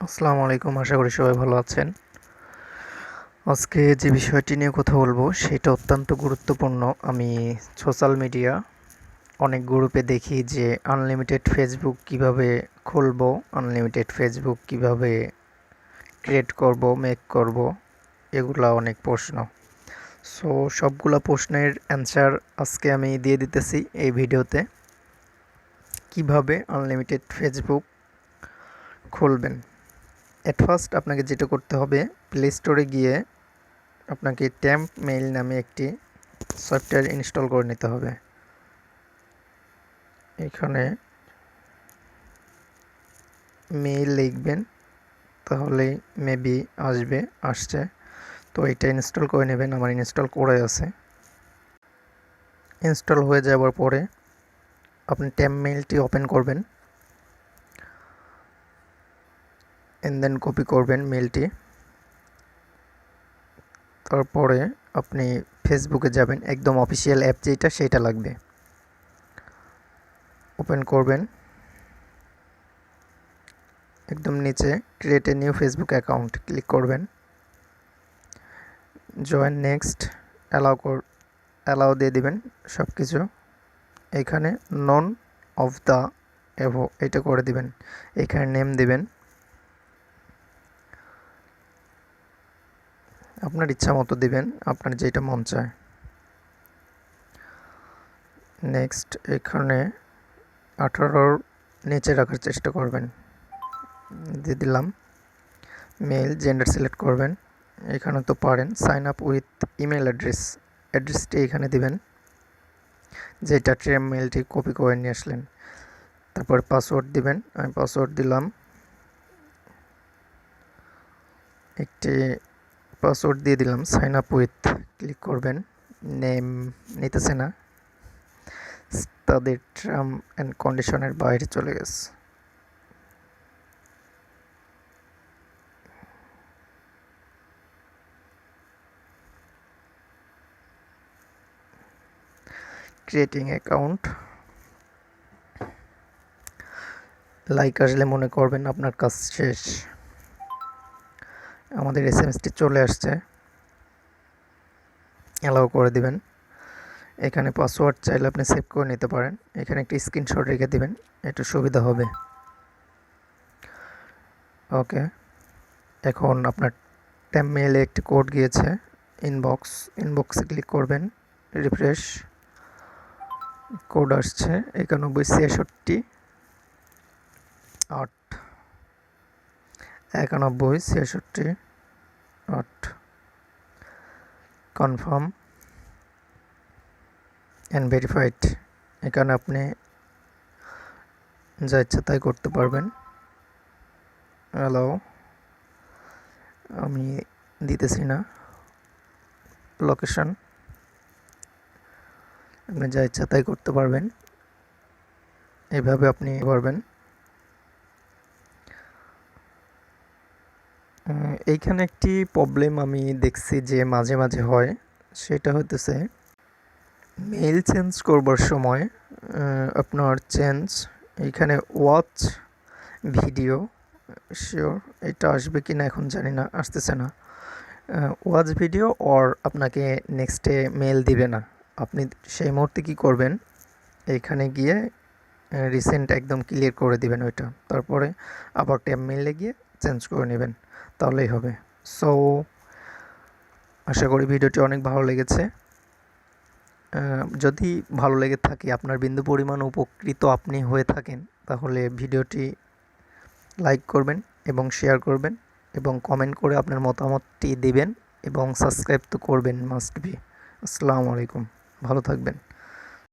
আসসালামু আলাইকুম, আশা করি সবাই ভালো আছেন। আজকে যে বিষয়টি নিয়ে কথা বলবো সেটা অত্যন্ত গুরুত্বপূর্ণ। আমি সোশ্যাল মিডিয়া অনেক গ্রুপে দেখি যে আনলিমিটেড ফেসবুক কিভাবে খুলবো, আনলিমিটেড ফেসবুক কিভাবে ক্রিয়েট করব, মেক করব, এগুলা অনেক প্রশ্ন। সো সবগুলা প্রশ্নের অ্যান্সার আজকে আমি দিয়ে দিতেছি এই ভিডিওতে। কিভাবে আনলিমিটেড ফেসবুক খুলবেন। এট ফার্স্ট আপনাকে যেটা করতে হবে, প্লে স্টোরে গিয়ে আপনাকে ট্যাম্প মেইল নামে একটি সফটওয়্যার ইনস্টল করে নিতে হবে। এখানে মেইল লিখবেন, তাহলেই মেবি আসছে। তো এটা ইনস্টল করে নেবেন। আমার ইনস্টল করে আছে। ইনস্টল হয়ে যাওয়ার পরে আপনি ট্যাম্প মেইলটি ওপেন করবেন, এন্ড দেন কপি করবেন মেইলটি। তারপরে আপনি ফেসবুকে যাবেন, একদম অফিসিয়াল অ্যাপ যেটা সেটা লাগবে। ওপেন করবেন, একদম নিচে create a new Facebook account click করবেন। জয়েন, নেক্সট, অ্যালাউ দিয়ে দিবেন সব কিছু। এখানে নন অফ দ্য এভো এটা করে দিবেন। এখানে নেম দিবেন আপনার ইচ্ছা মতো দিবেন, আপনার যেটা মন চায়। নেক্সট, এখানে 18-র নিচে রাখার চেষ্টা করবেন, দিয়ে দিলাম। মেল, জেন্ডার সিলেক্ট করবেন। এখানে তো পারেন সাইন আপ উইথ ইমেল অ্যাড্রেসটি এখানে দিবেন, যেটা ট্রেম মেলটি কপি করে নিয়ে আসলেন। তারপর পাসওয়ার্ড দিবেন। আমি পাসওয়ার্ড দিলাম, একটি পাসওয়ার্ড দিয়ে দিলাম। সাইন আপ উইথ ক্লিক করবেন। নেম নিতেছে না, তাদের টার্ম অ্যান্ড কন্ডিশনের বাইরে চলে গেছে। ক্রিয়েটিং অ্যাকাউন্ট, লাইক আসলে মনে করবেন আপনার কাজ শেষ। আমাদের এসএমএসটি চলে আসছে, অ্যালাউ করে দিবেন। এখানে পাসওয়ার্ড চাইলে আপনি সেভ করে নিতে পারেন। এখানে একটি স্ক্রিনশট রেখে দিবেন, একটু সুবিধা হবে। ওকে, এখন আপনার ট্যাম্প মেইলে একটি কোড গিয়েছে, ইনবক্সে ক্লিক করবেন, রিফ্রেশ। কোড আসছে 91 66 8, 91 66 8। Confirm and verified. এখানে আপনি যা ইচ্ছা তাই করতে পারবেন। হ্যালো, আমি দিতেছি না লোকেশন, আপনি যা ইচ্ছা তাই করতে পারবেন। এভাবে আপনি পারবেন। এইখানে একটি প্রবলেম আমি দেখছি যে মাঝে মাঝে হয়, সেটা হইতেছে মেইল চেঞ্জ করবার সময় আপনার এইখানে ওয়াচ ভিডিও, শিওর এটা আসবে কি না এখন জানি না, আসতেছে না। ওয়াচ ভিডিও অর আপনাকে নেক্সটে মেল দিবে না। আপনি সেই মুহূর্তে কী করবেন, এইখানে গিয়ে রিসেন্ট একদম ক্লিয়ার করে দিবেন ওইটা, তারপরে আবার ট্যাব মেইলে গিয়ে চেঞ্জ করে নেবেন, তাহলেই হবে। সো আশা করি ভিডিওটি অনেক ভালো লেগেছে। যদি ভালো লেগে থাকে, আপনার বিন্দু পরিমাণ উপকৃত আপনি হয়ে থাকেন, তাহলে ভিডিওটি লাইক করবেন এবং শেয়ার করবেন এবং কমেন্ট করে আপনার মতামতটি দিবেন এবং সাবস্ক্রাইব তো করবেন, মাস্ট বি। আসসালামু আলাইকুম, ভালো থাকবেন।